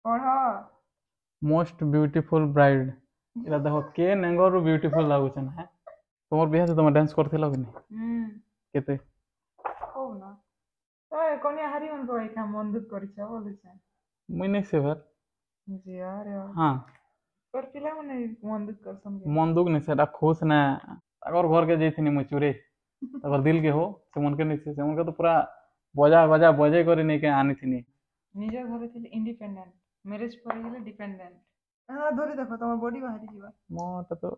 पढ़ most beautiful bride एटा देखो के नेंगर ब्यूटीफुल लागुछ ना तुमर बियाह से तुम डांस करथिलो कि नहीं केते खूब ना तो कोनिया हारी मन को एका मन दुख करिछ बोलुछ मुई नहीं से भर जी अरे हाँ तोर पिला माने मन दुख करसन के मन दुख नहीं सेटा खुश ना अगर घर के जैथिनी मुई चुरे अगर दिल के हो से मन के नहीं से मन के तो पूरा बजा बजा बजे करे नहीं के आनी थी नहीं निजे घरे थिले इंडिपेंडेंट मैरिज पर गेले डिपेंडेंट हां धरि देखो तमर बॉडी बाहरी जीवा मोटा तो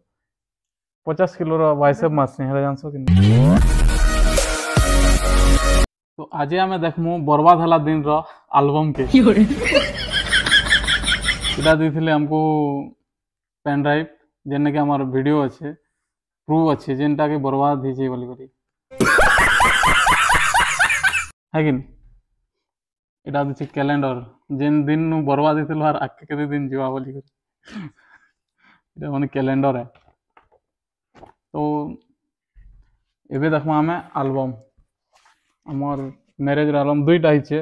50 किलो रो बाइसेप मासनी हेला जानसो कि नहीं तो आज आमे देखमु बर्बाद हला दिन रो एल्बम के इटा देथिले हमको पेन ड्राइव जेने के हमार वीडियो अच्छे प्रूफ अच्छे जेनटा के बर्बाद ही बोली करी है कि इटा दिछि कैलेंडर जेन दिन नु बर्बाद हिथिल आर आके केते दिन जीवा बोली करी इटा माने कैलेंडर है तो एबे देखमा हमें एल्बम हमार मैरिज एल्बम दुईटा हिचे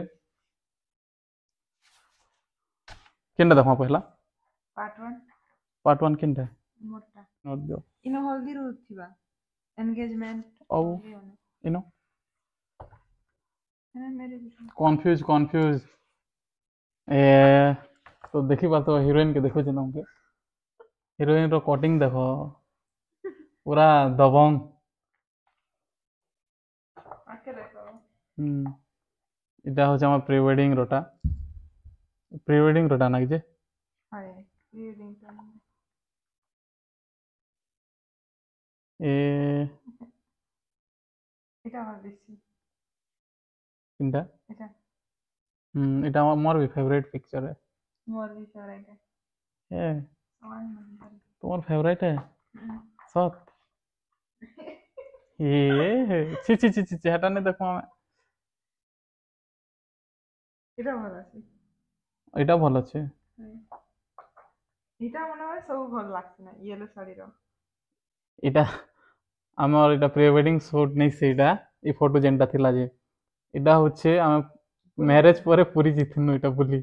केनटा देखमा पहला पार्ट 1 केनटा मोटा नोट दियो इनो हल्दी रो थिबा एंगेजमेंट औ इनो कंफ्यूज ए तो देखी बात तो हीरोइन के देखो जन के हीरोइन रो कटिंग देखो पूरा दबंग आके देखो इटा हो हमार प्री वेडिंग रोटा ना जे हाय प्री वेडिंग ए এটা আমার বেশি इनटा এটা इटा मोर भी फेवरेट पिक्चर है मोर भी फेवरेट ए আমার মনে तुम्हार फेवरेट है सत ए छि छि छि छि हटा नहीं देखो हमें এটা ভালো আছে इटा भल अच्छे এটা মনে হয় সব ভালো লাগছে না ইয়েলো শাড়ির इटा আমার এটা প্রি ওয়েডিং শুট নেই সেইটা এই ফটো যেনটা থিলা যে এটা হচ্ছে আমি ম্যারেজ পরে পুরি জিতিনু এটা বলি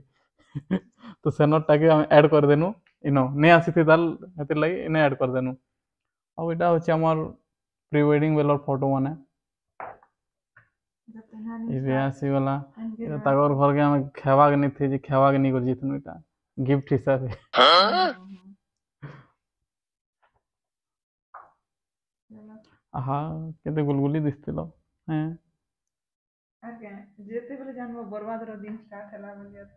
তো সেনরটাকে আমি অ্যাড করে দেনু ইনো নে আসিথি তাল হেতির লাগি ইনে অ্যাড করে দেনু ଆଉ এটা হচ্ছে আমার প্রি ওয়েডিং বেলর ফটো মানে ଏବେ ଆସିଗଲା এটা ତାଙ୍କର ଘରକେ ଆମେ ଖେବାକେ ନେଇ ଥି ଯେ ଖେବାକେ ନେଇ କରି ଜିତିନୁ এটা গিফট হিসাবে আহা কেতে গুলগুলি দিছিল হ্যাঁ আগে যেতেবেলে জানবো বরবাদর দিন স্টার্ট ହେଲା ବୋଲି এক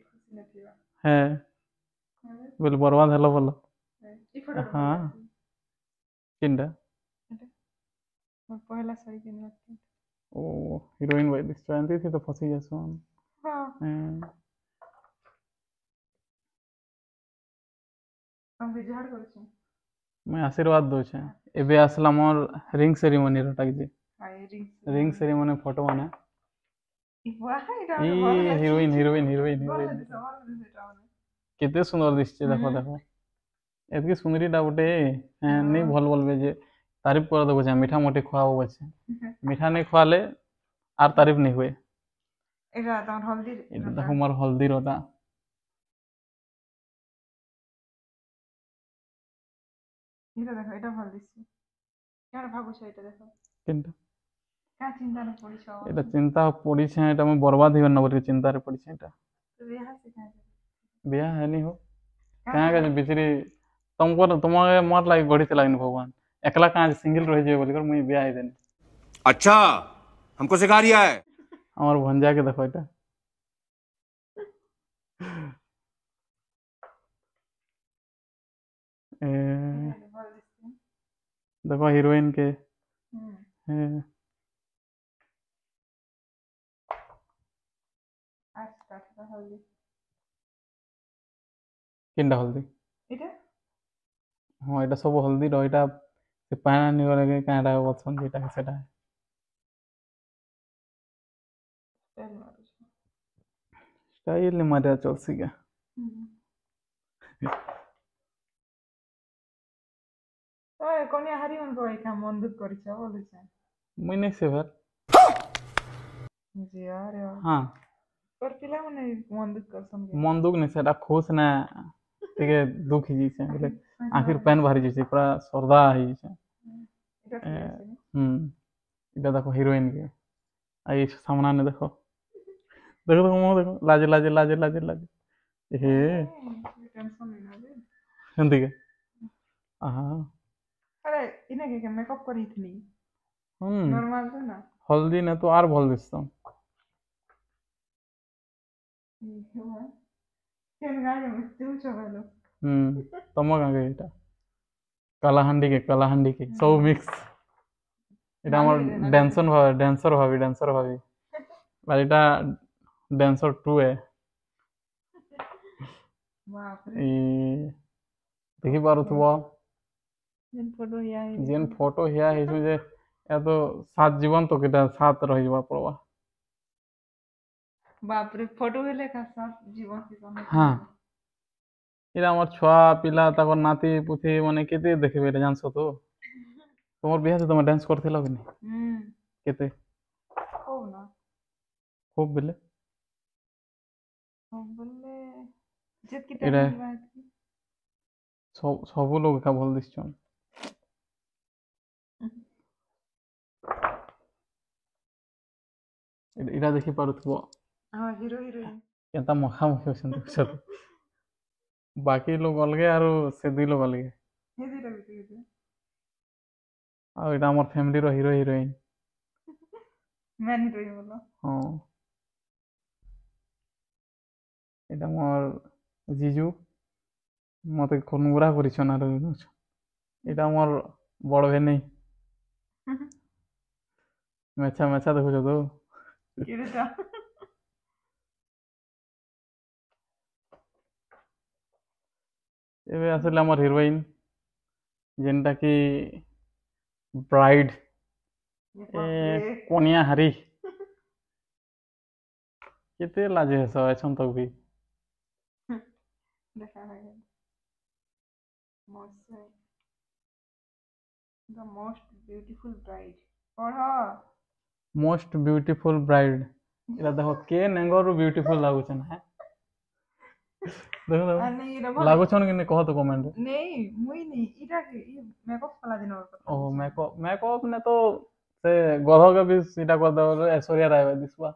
খুশি নথিবা হ্যাঁ বলে বরবাদ হলো বলো এই ফটো হ্যাঁ কিনটা পহেলা শাড়ি কিনলা ओ हीरोइन भाई दिस जानती थी तो फंसी जैसे हाँ हम बिझाड़ करछे मैं आशीर्वाद दो छे एबे आसला मोर रिंग सेरेमनी रो टाक जे रिंग सेरेमनी फोटो माने ई हीरोइन हीरोइन हीरोइन हीरोइन केते सुंदर दिसছে देखो देखो एतकी सुंदरीटा गोटे नहीं भल बोलबे जे तारीफ कर देबो जे मीठा मोटी खुआबो बचे मीठा नहीं खुआले আর তারিফ नहीं हुए এটা তখন হলদি এটা দেখো মোর হলদি রটা এটা দেখো এটা ভালো দিচ্ছে কেন ভাবছো এটা দেখো কিন্তু কা চিন্তা না পড়িছ এটা চিন্তা পড়িছে এটা আমি বরবাদ হইব না বলি চিন্তারে পড়িছে এটা বিয়াহ से कहां बियाह है नहीं हो कहाँ का बिचरी तुमको तुम्हारे मोर लागे गढ़ी लागनी भगवान एकला कहाँ सिंगल रह जाए बोलिकर मुई बियाह है देनी अच्छा हमको सिखा रिया है हमार भंजा के देखो এটা देखो हीरोइन के किंडा हल्दी এটা हाँ এটা सब हल्दी रो এটা से पाना नहीं वाले कांडा बचन जेटा है सेटा स्टाइल ने मारे चल सीगा তো কোনিয়া হারি মন কই কা মন দুঃখ করিছ বলিছ मुई नहीं से भर জি আরে हाँ पर पिला मने मन दुख करसन के मन दुख नहीं सेटा खुश ना टिके दुख ही से बोले आखिर पेन बाहरी जैसे पूरा सरदा ही जैसे এটা ঠিক আছে এটা দেখো হিরোইন के आई सामना ने देखो देखो देखो मुंह देखो लाजे लाजे लाजे लाजे लाजे हे टेंशन नहीं ना रे हिंदी के हाँ अरे इने के मेकअप करी थी नॉर्मल था ना हल्दी ने तो आर भल दिसता केन गाय में तू चबालो तम गाँगे এটা কালাহান্ডি কে সব মিক্স এটা আমার ড্যান্সার ভাবি আর এটা ড্যান্সার 2 है बाप रे এই দেখি পারুথিব जेन फोटो যেন ফটো हिया হিয়া ହେଇଛୁ যে এত সাত জীবন তো কেটা সাত ରହିଯିବା ପଡ଼ବା बाप रे फोटो हेले का साथ जीवन के समय ହଁ এটা আমার ছুয়া পিলা তাকর নাতি পুথি মানে কেতে দেখবে এটা জানছো তো তোমার বিয়াতে তোমার ডান্স করছিল কি না কেতে खूब ना খুব বেলে खूब बोले जित की एरा टाइम की बात की ସବୁ লোক ଏକା ଭଲ ଦିଶଛନ୍ ଏଇଟା ଦେଖି ପାରୁଥିବ हाँ हीरो हीरोइन କେନ୍ତା ମଖାମଖି ଅଛନ୍ତି ସତ ବାକି ଲୋକ ଅଲଗା ଆରୁ ସେ ଦୁଇ ଲୋକ ଅଲଗା ये दीरा भी ଆଉ ଏଇଟା ଆମର ଫ୍ୟାମିଲିର ହିରୋ ହିରୋଇନ मैं नहीं रही बोलो ହଁ ଏଇଟା ମୋର ଜିଜୁ ମତେ ଖନୁରା କରିଛନ୍ ଆରୁ ଏଇଟା ଆମର ବଡ଼ ଭେନେଇ ମେଛା ମେଛା ଦେଖୁଛ ତ किरटा ଏବେ ଆସିଲେ ଆମର ହିରୋଇନ ଯେନ୍ଟା କି ବ୍ରାଇଡ ये बाप रे କନିଆ ହାରି କେତେ ଲାଜେ ହେସ ଏଛନ୍ ତକ ବି देखा है most the most beautiful bride पढ़ो ମୋଷ୍ଟ ବ୍ୟୁଟିଫୁଲ ବ୍ରାଇଡ ଏଇଟା ଦେଖ କେ ନେଙ୍ଗରୁ ବ୍ୟୁଟିଫୁଲ ଲାଗୁଛନ୍ ହେ ଦେଖ ଦେଖ नहीं ये बोल ଲାଗୁଛନ୍ କି ନାଇଁ କହ ତ କମେଣ୍ଟ नहीं मुई नहीं इटा के ये मेकअप वाला दिन और पता ଓହୋ मेकअप ने तो से गध के भी सीधा कर दो ऐश्वर्या राय दिसवा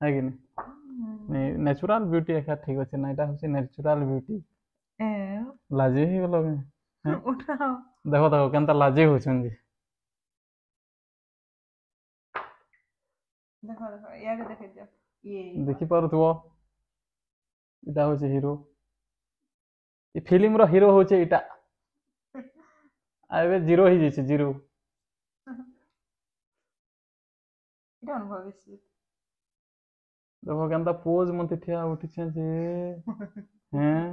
है कि नहीं नेचुरल ब्यूटी एका ठीक अछि ना एटा होछि नेचुरल ब्यूटी ए लाजे ही गलो उठाओ देखो देखो केनता लाजे होछन जी देखो देखो यार देखे जाओ ये देखि पारुथबो एटा होछि हीरो ई फिल्म रो हीरो होछि एटा आबे जीरो ही जैसे जीरो इटा अनुभव है देखो केनता पोज मते ठिया उठी छे जे हैं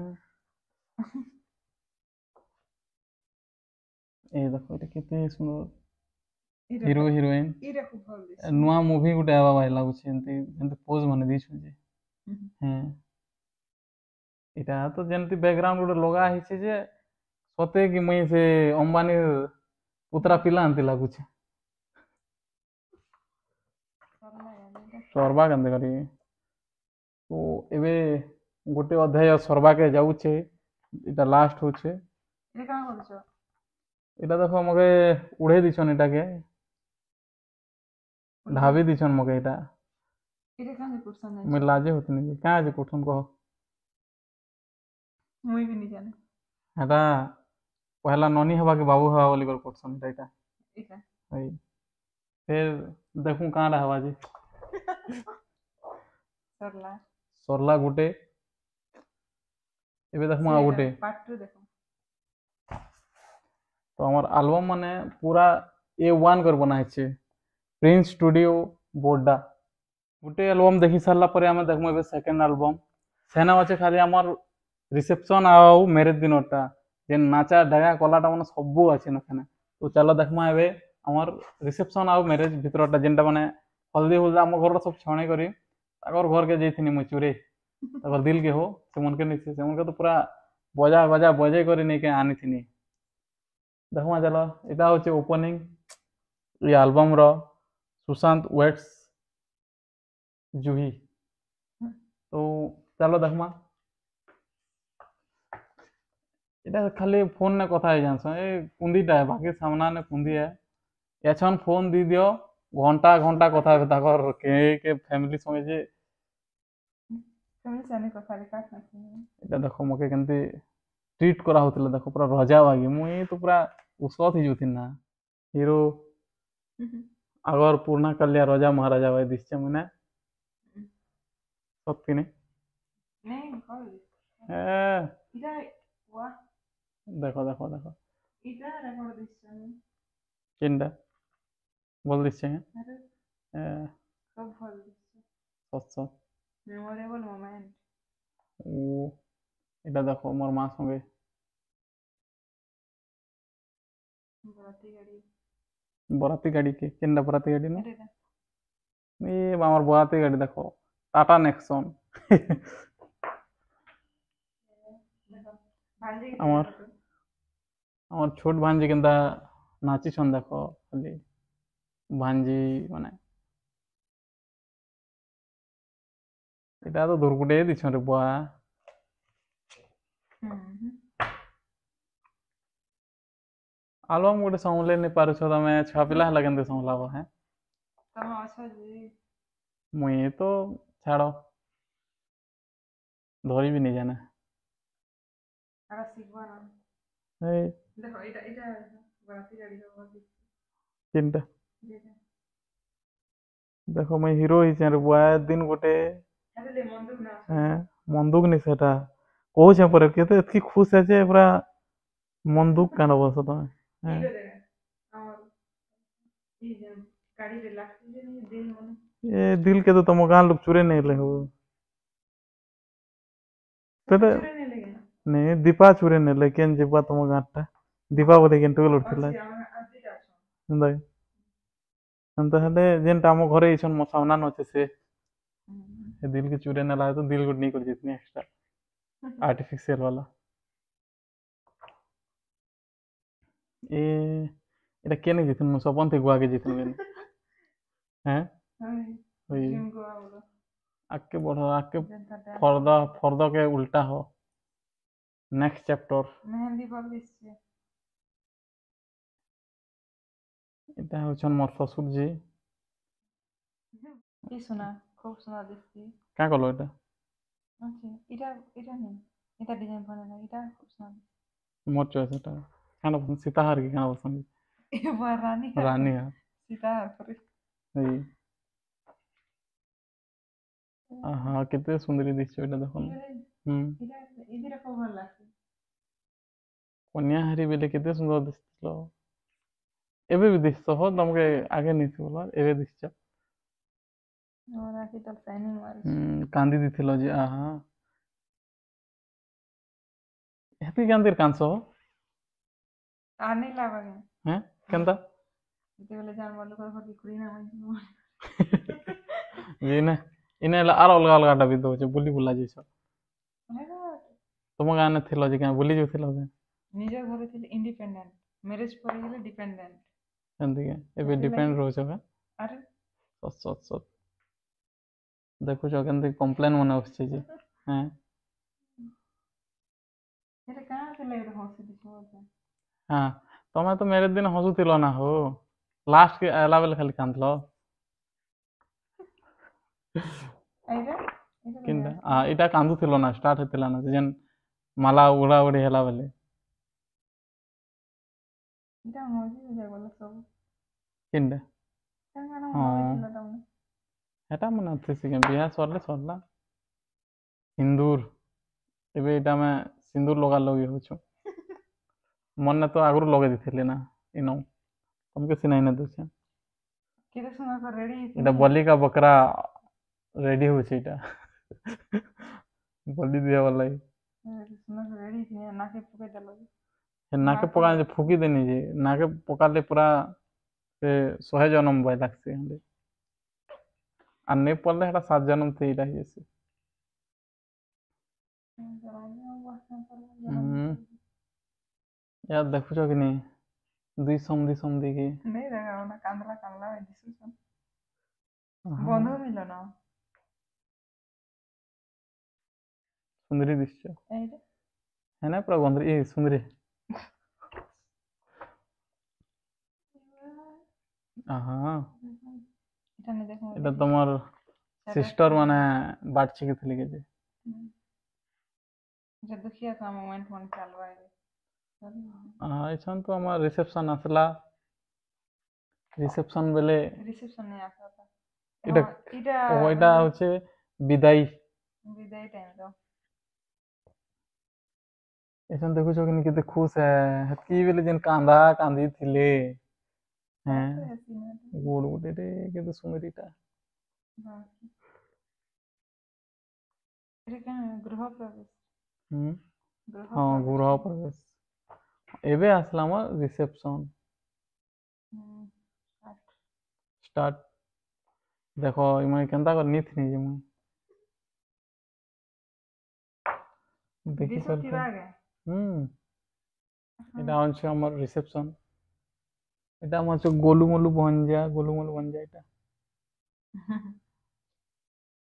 ए देखो एटा केते सुंदर हिरो हिरोइन इरा खूब भाव दे नुआ मूवी गुटे आवा भाई लाଗୁଛି ଏମିତି ଏମିତି ପୋଜ ମାନେ ଦେଇଛନ୍ତି ହଁ ଏଇଟା ତ ଯେମିତି ବ୍ୟାକଗ୍ରାଉଣ୍ଡ ଗୋଟେ ଲଗା ହେଇଛି ଯେ ସତେ କି ମୁଇଁ ସେ ଅମ୍ବାନୀ ପୁତରା ପିଲା ଏମିତି ଲାଗୁଛି ସର୍ବା କେମିତି କରିବି ତ ଏବେ ଗୋଟେ ଅଧ୍ୟାୟ ସର୍ବାକେ ଯାଉଛେ ଏଇଟା ଲାଷ୍ଟ ହଉଛେ ये कहां करछो ଏଇଟା ଦେଖ ମକେ ଉଡ଼େଇ ଦେଇଛନ୍ ଏଟାକେ ढाबी दीछन मके एटा इटा कहां करछो ना मैं लाजे होतनी काहे जे कोठन कह मुई भी नहीं जाने एटा पहला ननी हवा के बाबू हवा बोली कर कोठसन एटा इटा हई फिर देखूं कांडा हवा जे सरला सरला गुटे एबे देखमा आ गुटे पार्ट 2 देखो तो हमर एल्बम माने पूरा A1 कर बनाइ छै प्रिंस स्टूडियो बोर्डा गुटे एल्बम देखि सारला परे हमें देखमु एबे सेकंड एल्बम सेना আছে খালি আমার রিসেপশন আও ম্যারেজ দিনটা যে নাচা ঢাকা কলাটা মানে সবু আছে না খানে তো চলো দেখমা এবে আমার রিসেপশন আও ম্যারেজ ভিতরটা যেনটা মানে হলদি হুলদা আমার ঘরটা সব ছণে করি তাকর ঘরকে যাইছিনি মই চুরে তাকর দিল के हो সেমনকে নিছে সেমনকে তো পুরা বজা বজা বজে করে নেকে আনিছিনি দেখমা চলো এটা হচ্ছে ওপেনিং এই অ্যালবাম র सुशांत वेट्स जूही तो चलो देखमा এটা খালি ফোন নে কথা হয়ে জানছ এই কুন্দিটা বাকি সামনা নে কুন্দি এছন ফোন দি দিও ঘন্টা ঘন্টা কথা হবে তাকর কে ফ্যামিলি সঙ্গে যে তুমি জানি কথা লেখা থাকি এটা দেখো মকে কেমতি ট্রিট করা হଉଥିଲା দেখো পুরা রজা বাগি মুই তো পুরা উস্কত ହେଇ ଯାଉଥିଲି ନା ହିରୋ আগর পুরনা কালিয়া রজা মহারাজা ভাই দিচ্ছে মানে সত্যি নেই नहीं कॉल হ্যাঁ इधर वाह দেখো দেখো দেখো इधर रेकॉर्ड दिस আমি চিন্তা বল দিচ্ছে अरे হ্যাঁ सब भल दिस সৎ সৎ मेमोरेबल मोमेंट ও এটা দেখো মোর মা সঙ্গে बराती गाड़ी বরাতি গাড়ি কে কেনটা বরাতি গাড়ি না अरे रे এ আমার বরাতি গাড়ি দেখো টাটা নেক্সন देखो भांजे আমার আমার ছোট ভাঞ্জি কেনটা নাচিছন দেখো খালি ভাঞ্জি মানে এটা তো দুর্গুটে দিছ রে বুয়া ଆଲବମ୍ ଗୋଟେ ସମ୍ଭଲେଇ ନେଇ ପାରୁଛ ତମେ ଛୁଆ ପିଲା ହେଲା କେମିତି ସମ୍ଭଲାବ ହେଁ ତମ ଅଛ ଯେ ମୁଇଁ ତ ଛାଡ଼ ଧରିବି ନି ଜାନେ ଆର ଶିଖବା ନା ଏଇ ଦେଖ ଏଇଟା ବରାତି ଗାଡ଼ି ହବ ତିନିଟା ଯେଟା ଦେଖ ମୁଇଁ ହିରୋ ହେଇଛେ ରେ ବୁଆ ଦିନ ଗୋଟେ ହେଲେ ମନ୍ଦୁକ ନା ହେଁ ମନ୍ଦୁକ ନି ସେଟା କହୁଛେ ପରେ କେତେ ଏତିକି ଖୁସ୍ ଅଛି ପୁରା ମନ୍ଦୁକ କାଣ ବସ ତମେ ହେଁ ଏଇଟା ଦେଖ ଆମର ଏଇ ଯେ ଗାଡ଼ିରେ ଲାଗଛି ଯେ ଦିନ ମନେ ଏ ଦିଲ କେ ତ ତମ ଗାଁ ଲୋକ ଚୁରେଇ ନେଲେ ହବ ସେଟା ଚୁରେ ନେଲେ କେନ ନାଇଁ ଦୀପା ଚୁରେଇ ନେଲେ କେନ୍ ଯିବା ତମ ଗାଁଟା ଦୀପାବଳି କେନ୍ ଟୁକେଲ ଉଠିଥିଲା ଅଛି ଆମେ ଆଜିଟା ଅଛ ହେନ୍ତା ହେନ୍ତା ହେଲେ ଯେନ୍ଟା ଆମ ଘରେ ଏଇଛନ୍ ମୋ ସାମ୍ନାନ ଅଛେ ସେ दिल के चूरे ना लाए तो दिल गुड नहीं कर जितनी एक्स्ट्रा आर्टिफिशियल वाला ए এটা কেনে জিতুন মু সপন থেকে গুয়া কে জিতুন কেন হ্যাঁ ওই जिम को आवलो आके बढ़ो आके जनता डा फर्द के उल्टा हो नेक्स्ट चैप्टर मेहंदी बल दिसছে এটা হচ্ছেন মোর শ্বশুর জি কি শোনা খুব শোনা দিচ্ছি কা কলো এটা আচ্ছা এটা নেই এটা ডিজাইন বানা না এটা খুব শোনা মোর চয়েস এটা কেন পছন্দ সীতাহার কি কেন পছন্দ এবার রানী রানী হার সীতা করে এই আহা কেতে সুন্দরী দিচ্ছে এটা দেখুন হুম এটা এদিকে খুব ভালো লাগছে কন্যাহারি বেলে কেতে সুন্দর দিছিল ଏବେ ବି ଦିଶଛ ହୋ ତମକେ ଆଗେ ନେଇଥିବ ବୋଲ ଏବେ ଦିଶଛ और आके तो साइनिंग मार କାନ୍ଦି ଦେଇଥିଲ ଯେ ଆହା ହେତି କାନ୍ଦିର କାନ୍ସ ହୋ आने लगा गया ହେଁ କେନ୍ତା ଯେତେବେଳେ ଜାଣିବା ଲୋକ ଘର କୁଡ଼ି ନା ମାନେ ଯେ ଇନେ ଇନେ ହେଲା ଆର ଅଲଗା ଅଲଗାଟା ବି ଦଉଛେ ବୁଲି ବୁଲା ଯାଇଛ ତମ ଗାଁରେ ଥିଲ ଯେ କାଁ ବୁଲି ଯାଉଥିଲ ଯେ ନିଜ ଘରେ ଥିଲେ ଇଣ୍ଡିପେଣ୍ଡେଣ୍ଟ ମ୍ୟାରେଜ ପରେ ଗଲେ ଡିପେଣ୍ଡେଣ୍ଟ ଏମିତି କି ଏବେ ଡିପେଣ୍ଡ ରହୁଛ କା ଆରେ ସତ ସତ ସତ ଦେଖୁଛ କେମିତି କମ୍ପ୍ଲେନ୍ ମାନେ ଆସୁଛି ଯେ ହେଁ ଏଟା କାଁ ଥିଲା ଏଟା ହସି ଦିଶ ହଁ ତମେ ତ ମ୍ୟାରେଜ ଦିନ ହସୁଥିଲ ନା ହୋ ଲାଷ୍ଟ କେ ଆଇଲା ବେଲେ ଖାଲି କାନ୍ଦିଲ ଏଇଟା କେନ୍ତା ଏଇଟା କାନ୍ଦୁଥିଲ ନା ଷ୍ଟାର୍ଟ ହେଇଥିଲା ନା ଯେନ୍ ମାଲା ଉଡ଼ା ଉଡ଼ି ହେଲା ବେଲେ ଏଇଟା ମଜି ଯାଇ ଗଲା ସବୁ କେନ୍ତା କାରଣ ହଁ ହଇଥିଲା ତମେ ହେଟା ମାନେ ଥିସି କେଁ ବିହା ସରିଲେ ସରିଲା ସିନ୍ଦୁର ଏବେ ଏଇଟା ଆମେ ସିନ୍ଦୁର ଲଗା ଲଗି ହଉଛୁ ମନେ ତ ଆଗରୁ ଲଗେଇ ଦେଇଥିଲି ନା ଇନ ତମକେ ସିନା ଇନେ ଦଉଛେ କେତେ ସୁନ୍ଦର କରି ରେଡି ଏଇଟା ବଲିକା ବକରା ରେଡି ହଉଛି ଏଇଟା ବଲି ଦିଆ ଲାଗି ସୁନ୍ଦର ରେଡି ଥିଲା ନାକେ ପକେଇ ଦେଲ ନାକେ ପକା ଫୁକି ଦେନି ଯେ ନାକେ ପକାଲେ ପୁରା ସେ 100 ଜନମ ଭୟ ଲାଗ୍ସି ହେଲେ আর নেই পড়লে সেটা 7 জনম তো এইটা হয়েছে यार देखुଛ कि नहीं दुई सम देखी नहीं देखा ना कांदला दिसुसन बंधु मिलन ସୁନ୍ଦରୀ ଦିଶୁଛ ଏଇଟା ହେ ନା ପୁରା ଗନ୍ଧରୀ ସୁନ୍ଦରୀ ହଁ ଏଟା ନେ ଦେଖ এটা তোমার সিস্টার মানে বাড়ছি কি থিলি কেজি এটা দুখিয়া কা মোমেন্ট মন চালवा है এছান তো আমার রিসেপশন আসলা রিসেপশন বেলে রিসেপশন নে আসা था এটা এটা ওইটা হচ্ছে বিদায় বিদায় টাইম ର এছান দেখুছ কি কেতে খুশ হেতকি বেলে যেন কান্দা কান্দি থিলে হ্যাঁ গোড় গোটে রে কেতে সুন্দরীটা এটা কেন গৃহ প্রবেশ হুম গৃহ ହଁ ଗୃହ ପ୍ରବେଶ ଏବେ ଆସିଲା ଆମ ରିସେପସନ ଷ୍ଟାର୍ଟ ଦେଖ ମୁଇଁ କେନ୍ତା କରି ନିଥିନି ଯେ ମୁଇଁ ଦେଖି ଦିଶୁ ପାରୁଛ ଥିବା ଆଜ୍ଞା এটা হচ্ছে আমার রিসেপশন এটা আমার হচ্ছে গোলুমলু ভঞ্জা এটা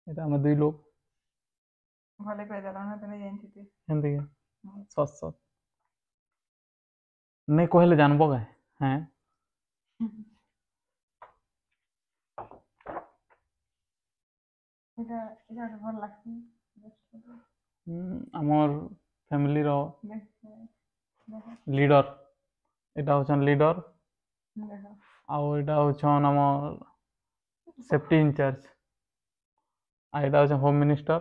এটা আমার দুই লোক ভলে কই দেলা না তুমি জানছিতে এখান থেকে সৎ সৎ নেই কহিলে জানবো কে হ্যাঁ এটা এটা ভাল লাগছে আমার ফ্যামিলির লিডর এটা হচ্ছেন লিডর ଆଉ ଏଇଟା ହଉଛନ୍ ଆମର ସେଫ୍ଟି ଇନଚାର୍ଜ ଆଉ ଏଇଟା ହଉଛନ୍ ହୋମ ମିନିଷ୍ଟର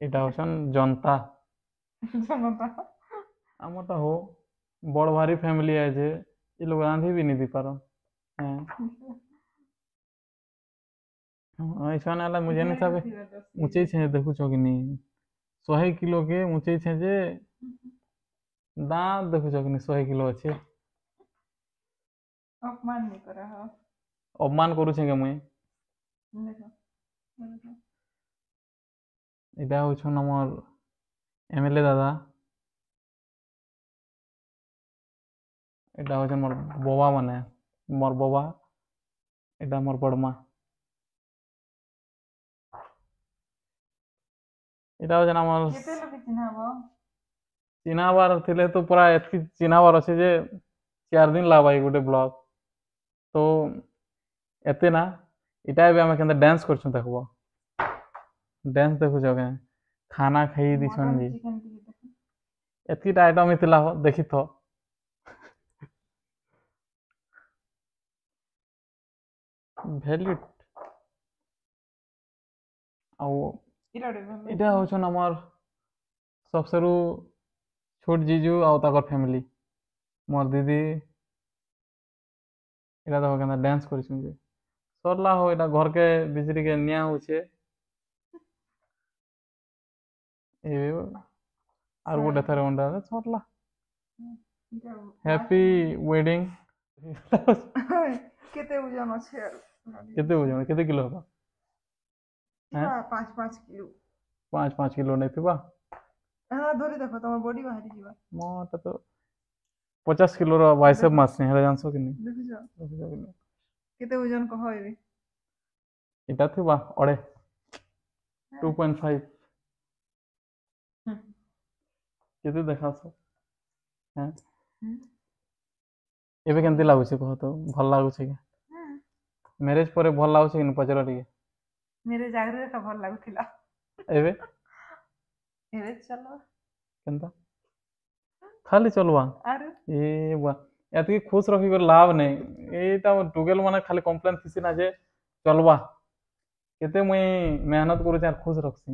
ଏଇଟା ହଉଛନ୍ ଜନତା ଆମରଟା ହୋ ବଡ଼ ଭାରି ଫ୍ୟାମିଲି আছে ଏ ଲୋକ ରାନ୍ଧି ବି नहीं ପାର ऐसा ହେଲା ମୁଁ ଜାନି ସାବେ ମୁଚେଇ ଛେ ଦେଖୁଛ କି ନି 100 କିଲୋ के ମୁଚେଇ ଛେ ଯେ ଦାঁତ ଦେଖୁଛ କି ନି 100 କିଲୋ ଅଛି अपमान नहीं करा हो ଅପମାନ କରୁଛେ କେ ମୁଇଁ देखो ଏଇଟା ହଉଛନ୍ ଆମର ଏମଏଲଏ ଦାଦା এটা হচ্ছে মোর বাবা মানে মোর বাবা এটা মোর বড়মা এটা হচ্ছে আমার केते लोग चिन्हाबो চিনাবার থিলে তো পুরা এতকি চিনাবার আছে যে 4 দিন লাগবা এই গোটে ব্লগ তো এতে না এটা भी আমি কেন ডান্স করছুন দেখবো ডান্স দেখুছ কে খানা খাই দিছন জি चिकन टिके देखो এতকিটা আইটম ইতলা দেখি তো ভ্যালিড ଆଉ इरा रे ভাল এটা হচ্ছেন আমার সবসেরু ছোট জিজু ଆଉ ତାଙ୍କର ଫ୍ୟାମିଲି ମୋର ଦିଦି এটা দেখো কেন ଡ୍ୟାନ୍ସ କରିଛନ୍ ଯେ ସରିଲା ହୋ ଏଇଟା ଘରକେ ବିଜରିକେ ନିଆ ହଉଛେ ଏ আর ଗୋଟେ ଥରେ ଅଣ୍ଡା ସରିଲା ହ୍ୟାପି ୱେଡିଂ केते ओजन আছে আর କେତେ ଓଜନ କେତେ କିଲୋ ହବ হ্যাঁ 5 কিলো 5 କିଲୋ ନେଇଥିବା হ্যাঁ ধরে দেখো তোমার বডি বাহারি ଯିବା ମୋଟା ତ 50 କିଲୋର ବାଇସେପ ମାସନି ହେଲେ ଜାଣିଛ କି ନାହିଁ দেখুছ কেতে ওজন কহ ଏବେ এটা ଥିବା ଅড়େ 2.5 କେତେ ଦେଖାସ হ্যাঁ ଏବେ କେମିତି ଲାଗୁଛି କହ ତ ଭଲ ଲାଗୁଛି କି ମ୍ୟାରେଜ ପରେ ଭଲ ଲାଗୁଛି କି ପଚାର ଟିକେ मेरे ଜାଗରେ ତ ଭଲ ଲାଗୁଥିଲା ଏବେ ଏବେ ଚलो କେନ୍ତା ଖାଲି ଚଲବା ଆରୁ ଏ ବା ଏତିକି ଖୁଶ ରଖିକରି ଲାଭ ନାହିଁ ଏଇଟା ଟୁଗେଲ ମାନେ ଖାଲି କମ୍ପ୍ଲେନ୍ ଥିସି ନା ଯେ ଚଲବା କେତେ ମୁଇଁ ମେହନତ କରୁଛି ଆର୍ ଖୁଶ ରଖସି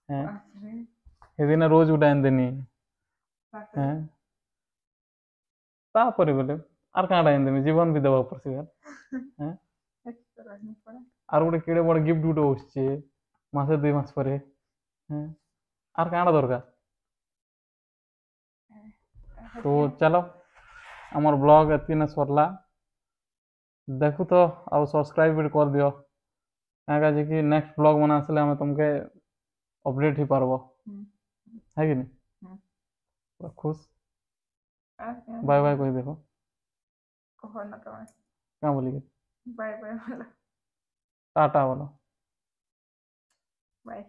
ହେଁ ସେଦିନ ରୋଜ ଗୋଟେ ଏନ୍ଦେନି ହେଁ ତାପରେ ବୋଲେ ଆର୍ କାଁଟା ଏନ୍ଦେମି ଜୀବନ ବି ଦେବାକୁ ପଡସି ହେଁ আর গোটে কেড়ে বড় গিফট গুটো আসছে মাসে 2 মাস পরে হ্যাঁ আর কাঁটা দরকার তো চলো আমার ব্লগ এতকি না সরলা দেখো তো আর সবসক্রাইব भी कर दियो কাকা যে কি নেক্সট ব্লগ মানে আসলে আমি তোমাকে अपडेट ही পারবো है कि नहीं পুরা খুশ बाय बाय কই দেখো কহ না তোমার क्या बोली বাই বাই বলো टाटा बोलो বাই